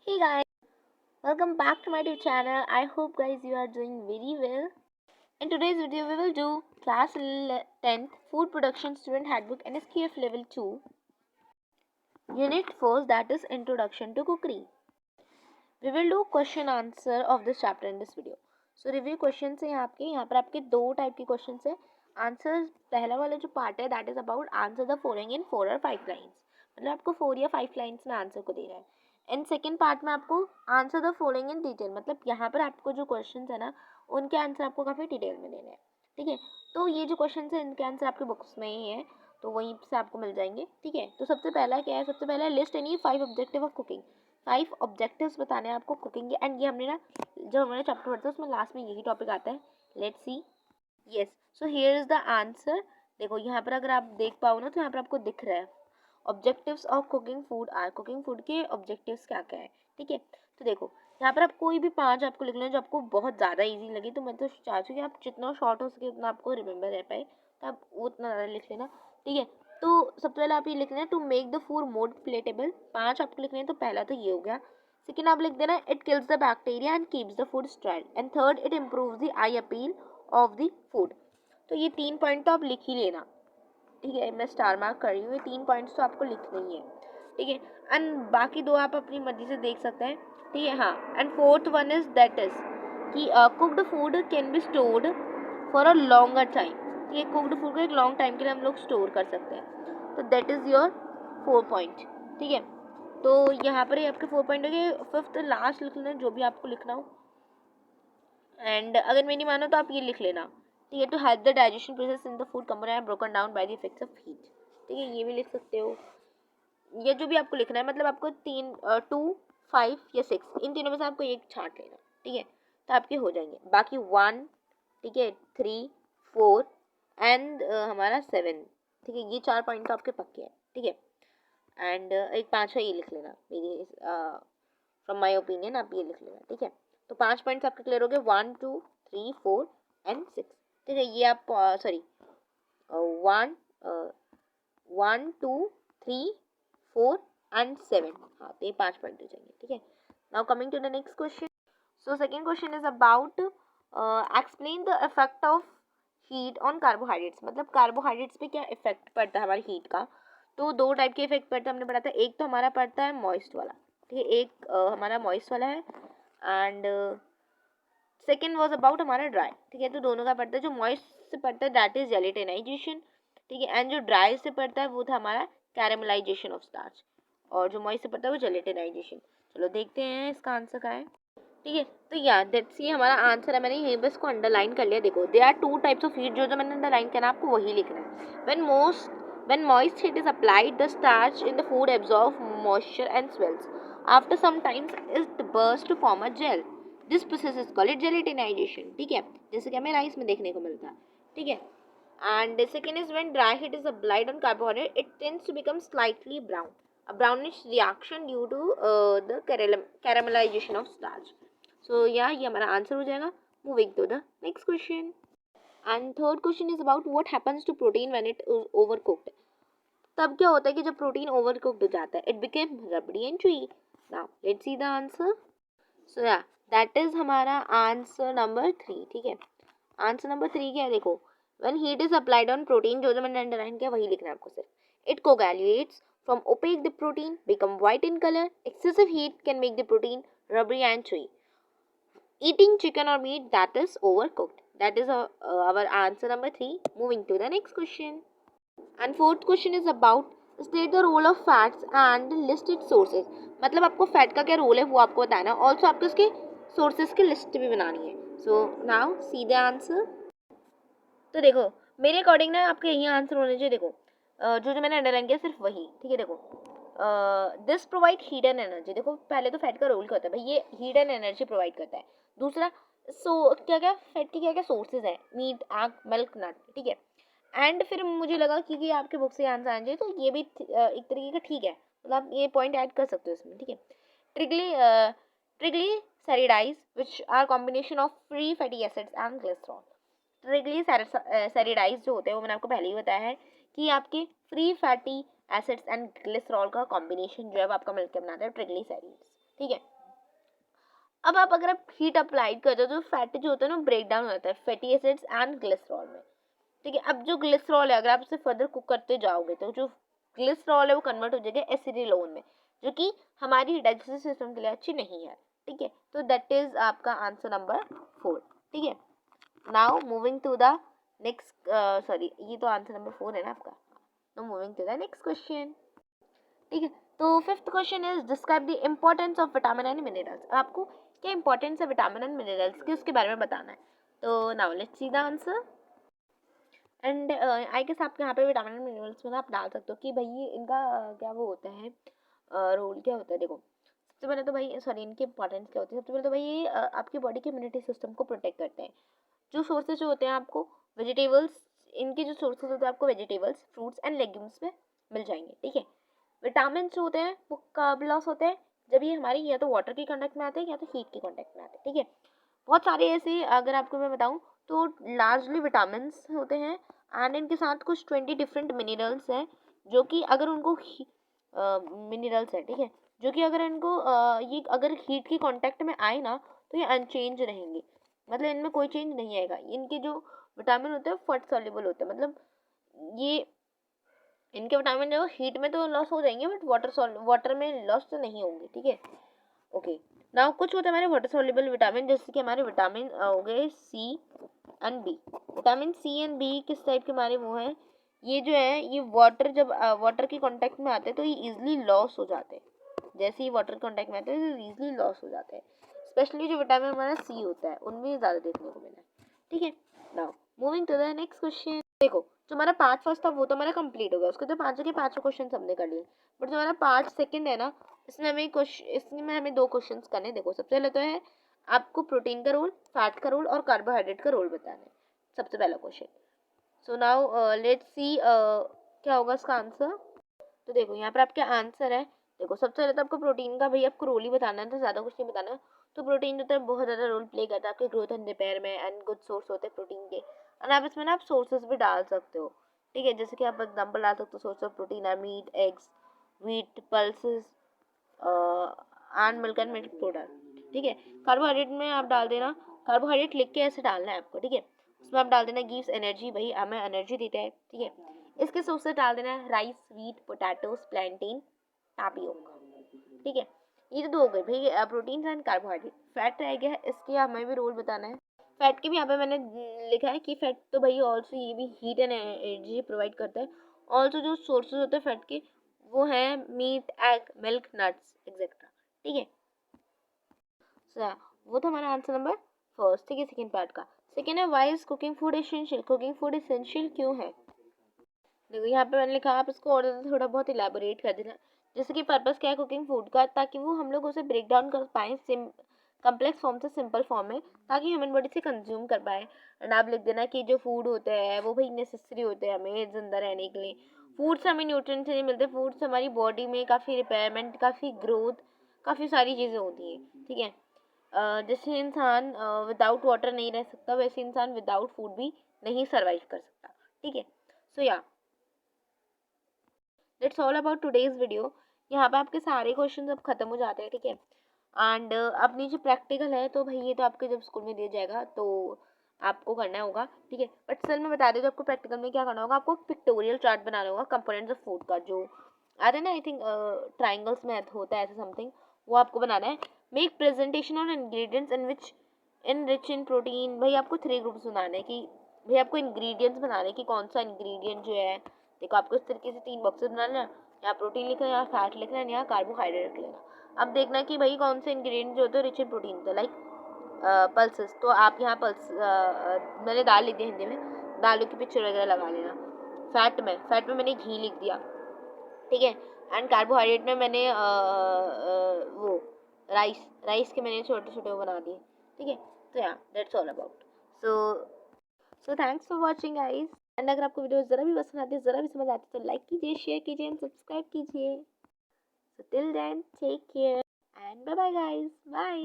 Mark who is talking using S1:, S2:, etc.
S1: Hey guys, welcome back to my YouTube channel. I hope guys you are doing very well. In today's video we will do class 10th food production student handbook NSQF level 2 unit 4, that is introduction to cookery. We will do question answer of this chapter in this video. So review questions है यहाँ पर आपके दो type के questions है. Answer पहला वाला जो पार्ट है that is about answer the following in 4 और 5 लाइंस. मतलब आपको 4 या 5 लाइंस में आंसर को दे रहा है. एंड सेकेंड पार्ट में आपको answer the following in detail, मतलब यहाँ पर आपको जो क्वेश्चन है ना उनके आंसर आपको काफ़ी डिटेल में देने हैं. ठीक है, तो ये जो क्वेश्चन है इनके आंसर आपके बुक्स में ही है, तो वहीं से आपको मिल जाएंगे. ठीक है, तो सबसे पहला क्या है, सबसे पहला list any 5 objective of cooking. 5 objectives बताने हैं आपको कुकिंग के. एंड ये हमने ना जब हमारे चैप्टर पढ़ते हैं उसमें लास्ट में यही टॉपिक आता है. Let's see. Yes, so here is the answer. देखो यहाँ पर अगर आप देख पाओ ना तो यहाँ पर आपको दिख रहा है objectives of cooking food are. Cooking food के ऑब्जेक्टिव्स क्या क्या है. ठीक है, तो देखो यहाँ पर आप कोई भी 5 आपको लिखना है जो आपको बहुत ज़्यादा इजी लगे. तो मैं तो चाहती हूँ कि आप जितना शॉर्ट हो सके उतना आपको रिमेंबर रह पाए, तो आप उतना ज़्यादा लिख लेना. ठीक है, तो सबसे पहले आप ये लिखना है to make the food more palatable. 5 आपको लिखने हैं, तो पहला तो ये हो गया. सेकेंड आप लिख देना it kills the bacteria and keeps the food स्ट्राइल. And third it improves the I appeal of the food. तो ये 3 पॉइंट तो आप लिख ही लेना. ठीक है, मैं स्टार मार्क कर रही हूँ, ये 3 पॉइंट्स तो आपको लिखने ही है. ठीक है, एंड बाकी 2 आप अपनी मर्जी से देख सकते हैं. ठीक है, हाँ. And fourth one is that is कि cooked food can be stored for a longer time. ठीक है, कुक्ड फूड को एक लॉन्ग टाइम के लिए हम लोग स्टोर कर सकते हैं. तो दैट इज़ योर 4 पॉइंट. ठीक है, तो यहाँ पर ही आपके 4 पॉइंट हो गए. फिफ्थ लास्ट लिख लेना जो भी आपको लिखना हो. एंड अगर मेरी मानो तो आप ये लिख लेना. ठीक है, to help the digestion process in the food component broken down by the effects of heat. ठीक है, ये भी लिख सकते हो. ये जो भी आपको लिखना है, मतलब आपको 2, 5 या 6 इन तीनों में से आपको एक छांट लेना. ठीक है, तो आपके हो जाएंगे. बाकी 1, ठीक है, 3, 4 एंड हमारा 7. ठीक है, ये 4 पॉइंट तो आपके पक्के हैं. ठीक है, एंड एक 5वां ये लिख लेना. मेरी फ्रॉम माई ओपिनियन आप ये लिख लेना. ठीक है, तो 5 पॉइंट्स आपके क्लियर हो गए. 1, 2, 3, 4 एंड 6. ठीक है, ये आप सॉरी 1, 2, 3, 4 एंड 7. हाँ, तो ये 5 पॉइंट हो जाएंगे. ठीक है, now coming to the next question. So second question is about explain the effect of heat on carbohydrates. मतलब कार्बोहाइड्रेट्स पे क्या इफेक्ट पड़ता है हमारी हीट का. तो 2 टाइप के इफेक्ट पड़ता है, हमने पढ़ा था. एक तो हमारा पड़ता है मॉइस्ट वाला. ठीक है, एक हमारा मॉइस्ट वाला है एंड सेकेंड वॉज अबाउट हमारा ड्राई. ठीक है, तो दोनों का पड़ता है. जो मॉइस्ट से पड़ता है दैट इज जेलेटिनाइजेशन. ठीक है, एंड जो ड्राई से पड़ता है वो था हमारा कैरेमलाइजेशन ऑफ स्टार्च. और जो मॉइस्ट से पड़ता है वो जेलेटिनाइजेशन. चलो देखते हैं इसका आंसर क्या है. ठीक है, तो या दैट्स ये हमारा आंसर है. मैंने यहीं बस को अंडरलाइन कर लिया. देखो they are 2 types of heat. जो मैंने अंडरलाइन करना आपको वही लिखना है. when moist heat is applied, the starch in the food absorbs moisture and swells. After some time it bursts to form a gel. This process is called gelatinization. ठीक है, जैसे कि हमें राइस में देखने को मिलता है. ठीक है, and the second is when dry heat is applied on carbohydrate, it tends to become slightly brown. A brownish reaction due to the caramelization of starch. So yeah, ये हमारा आंसर हो जाएगा. Moving to the next question. And third question is about what happens to protein when it is overcooked. तब क्या होता है कि जब प्रोटीन ओवरकुक्ड हो जाता है, it became rubbery and chewy. Now let's see the answer. So yeah that is हमारा आंसर नंबर 3. ठीक है, आंसर नंबर 3 क्या है. देखो when heat is applied on protein, जो मैंने अंडरलाइन किया वही लिखना है आपको सिर्फ. It coagulates from opaque the protein become white in colour. Excessive heat can make the protein rubbery and chewy. Eating chicken or meat that is overcooked. That is our answer number 3. Moving to the next question. And fourth question is about state the role of fats and list its sources. मतलब आपको fat का क्या role है वो आपको बताना है. Also आपको इसके सोर्सेज की लिस्ट भी बनानी है. So now see the answer. तो देखो मेरे अकॉर्डिंग ना आपके यही आंसर होने चाहिए. देखो जो मैंने अंडरलाइन किया सिर्फ वही. ठीक है, देखो दिस प्रोवाइड हीडन एनर्जी. देखो पहले तो फैट का रोल क्या होता है भाई, ये हीडन एनर्जी प्रोवाइड करता है. दूसरा क्या क्या फैट के क्या क्या सोर्सेज है, मीट, एग, मिल्क, नट. ठीक है, एंड फिर मुझे लगा कि आपके बुक से आंसर आना चाहिए, तो ये भी एक तरीके का ठीक है. मतलब आप ये पॉइंट ऐड कर सकते हो इसमें. ठीक है, triglycerides which are combination of free fatty acids and glycerol. Triglycerides जो होते हैं वो मैंने आपको पहले ही बताया है कि आपके free fatty acids and glycerol का कॉम्बिनेशन जो है वो आपका मिलकर बनाता है ट्रिग्लिसैरिड्स. ठीक है। अब आप अगर आप हीट अप्लाइड करते हो तो फैट जो होता है ना ब्रेक डाउन हो जाता है फैटी एसिड्स एंड ग्लिसरॉल में, ठीक है। अब जो ग्लिसरॉल है अगर आप उसे फर्दर कुक करते जाओगे तो जो ग्लिसरॉल है वो कन्वर्ट हो जाएगा एसिडिलोन में, जो कि हमारी डाइजेस्टिव सिस्टम के लिए अच्छी नहीं है, ठीक है। तो दैट इज आपका आंसर नंबर 4, ठीक है। Now moving to the next, sorry ये तो आंसर नंबर 4 है ना आपका। Now moving to the next question, ठीक है। तो fifth question is describe the importance of vitamin and minerals. आपको क्या इंपॉर्टेंस है विटामिन एंड मिनरल्स की उसके बारे में बताना है। तो now let's see the answer and I guess आप यहाँ पे विटामिन एंड मिनरल्स में ना आप डाल सकते हो कि भाई इनका क्या वो होता है, रोल क्या होता है। देखो सबसे पहले तो भाई सॉरी इनकी इंपॉर्टेंस क्या होती है। सबसे पहले तो भाई ये आपकी बॉडी के इम्यूनिटी सिस्टम को प्रोटेक्ट करते हैं। जो सोर्सेज जो होते हैं आपको वेजिटेबल्स, इनके जो सोर्सेज होते हैं आपको वेजिटेबल्स फ्रूट्स एंड लेग्यूम्स में मिल जाएंगे, ठीक है। विटामिन जो होते हैं वो कब लॉस होते हैं, जब ये हमारी या तो वाटर के कांटेक्ट में आते हैं या तो हीट के कांटेक्ट में आते हैं, ठीक है। बहुत सारे ऐसे अगर आपको मैं बताऊं तो लार्जली विटामिन होते हैं एंड इनके साथ कुछ 20 डिफरेंट मिनरल्स हैं जो कि अगर उनको मिनरल्स है, ठीक है, जो कि अगर इनको ये अगर हीट के कांटेक्ट में आए ना तो ये अनचेंज रहेंगे, मतलब इनमें कोई चेंज नहीं आएगा। इनके जो विटामिन होते हैं फट सॉल्युबल होते हैं, मतलब ये इनके विटामिन जो हीट में तो लॉस हो जाएंगे बट वाटर में लॉस तो नहीं होंगे, ठीक है। ओके नाउ कुछ होते हैं हमारे वाटर सॉल्युबल विटामिन, जैसे कि हमारे विटामिन हो गए C and B. Vitamin C and B किस टाइप के हमारे वो हैं, ये जो है ये वाटर जब वाटर के कांटेक्ट में आते हैं तो ये इजीली लॉस हो जाते हैं। जैसे ही वाटर कांटेक्ट में आते हैं तो इजीली लॉस हो जाते हैं। स्पेशली जो विटामिन हमारा सी होता है उनमें ज़्यादा देखने को मिला है, ठीक है। Now moving to the next question. देखो जो हमारा पार्ट फर्स्ट था वो तो हमारा कंप्लीट हो गया, उसके तो पाँचों के पाँचों क्वेश्चन हमने कर लिए। बट जो हमारा पार्ट सेकंड है ना इसमें हमें 2 क्वेश्चंस करने। देखो सबसे पहले तो है आपको प्रोटीन का रोल, फैट का रोल और कार्बोहाइड्रेट का रोल बताना है, सबसे पहला क्वेश्चन। सो नाउ लेट्स सी क्या होगा इसका आंसर। तो देखो यहाँ पर आपका आंसर है, देखो सबसे पहले तो आपको प्रोटीन का भाई आपको रोल ही बताना है, तो ज़्यादा कुछ नहीं बताना। तो प्रोटीन जो है बहुत ज़्यादा रोल प्ले करता है आपके ग्रोथ एंड रिपेयर में एंड गुड सोर्स होते हैं प्रोटीन के। और आप इसमें ना आप सोर्सेज भी डाल सकते हो, ठीक है। जैसे कि आप एग्जाम्पल डाल सकते हो सोर्स ऑफ प्रोटीन है meat, eggs, wheat, pulses and milk and milk product, ठीक है। कार्बोहाइड्रेट में आप डाल देना, कार्बोहाइड्रेट लिख के ऐसे डालना है आपको, ठीक है। उसमें आप डाल देना गिव्स एनर्जी, भाई हमें एनर्जी देता है, ठीक है। इसके सोर्सेज डाल देना है राइस, व्हीट, पोटैटोज, प्लैंटेन, टापियोका, ठीक है। ये तो 2 हो गए भाई प्रोटीन एंड कार्बोहाइड्रेट। फैट रह गया है, इसके हमें भी रोल बताना है। फैट के भी यहाँ पे मैंने लिखा है कि फैट तो भाई ऑल्सो ये भी हीट एंड एनर्जी प्रोवाइड करता है। ऑल्सो जो सोर्सेज होते हैं फैट के वो है meat, egg, milk, nuts etcetera, ठीक है। सो वो था हमारा आंसर नंबर फर्स्ट, ठीक है। सेकेंड पार्ट का सेकेंड है why is cooking food essential. Cooking food essential क्यों है। देखो यहाँ पे मैंने लिखा आप इसको और थोड़ा बहुत इलेबोरेट कर देना। जैसे कि पर्पस क्या है कुकिंग फूड का, ताकि वो हम लोग उसे ब्रेक डाउन कर पाएँ कम्प्लेक्स फॉर्म से सिंपल फॉर्म में, ताकि ह्यूमन बॉडी से कंज्यूम कर पाए। एंड आप लिख देना कि जो फूड होते हैं वो भाई नेसेसरी होते हैं हमें जिंदा रहने के लिए। फूड से हमें न्यूट्रिएंट्स नहीं मिलते, फूड से हमारी बॉडी में काफ़ी रिपेयरमेंट, काफ़ी ग्रोथ, काफ़ी सारी चीज़ें होती हैं, ठीक है। जैसे इंसान विदाउट वाटर नहीं रह सकता वैसे इंसान विदाउट फूड भी नहीं सर्वाइव कर सकता, ठीक है। सो या that's all about today's video. यहाँ पे आपके सारे क्वेश्चन अब खत्म हो जाते हैं, ठीक है। एंड अपनी जो प्रैक्टिकल है तो भाई ये तो आपके जब स्कूल में दिया जाएगा तो आपको करना होगा, ठीक है। बट सर मैं बता दें आपको प्रैक्टिकल में क्या करना होगा, आपको पिक्टोरियल चार्ट बनाना होगा कंपोनेंट्स ऑफ फूड का, जो आते हैं ना आई थिंक ट्राइंगल्स में होता है ऐसा समथिंग, वो आपको बनाना है। Make presentation on ingredients in which in rich in protein. भाई आपको 3 ग्रुप्स बनाने हैं कि भाई आपको इंग्रेडिएंट्स बनाने हैं कि कौन सा इंग्रेडिएंट जो है। देखो आपको इस तरीके से 3 बॉक्सेस बनाना है, यहाँ प्रोटीन लिखना है, यहाँ फैट लिखना है, यहाँ कार्बोहाइड्रेट लिखना। अब देखना कि भाई कौन से इंग्रेडिएंट जो होते हैं रिच इन प्रोटीन होते हैं, लाइक पल्सेस। तो आप यहाँ पल्स मैंने दाल लिख दिया हिंदी में, दालों की पिक्चर वगैरह लगा लेना। फैट में मैंने घी लिख दिया, ठीक है। एंड कार्बोहाइड्रेट में मैंने वो राइस के मैंने छोटे छोटे वो बना दिए, ठीक है। तो या that's all about. So thanks for watching guys. And अगर आपको वीडियो ज़रा भी पसंद आती है, ज़रा भी समझ आती है तो लाइक कीजिए, शेयर कीजिए एंड सब्सक्राइब कीजिए। So till then take care and bye bye guys, bye.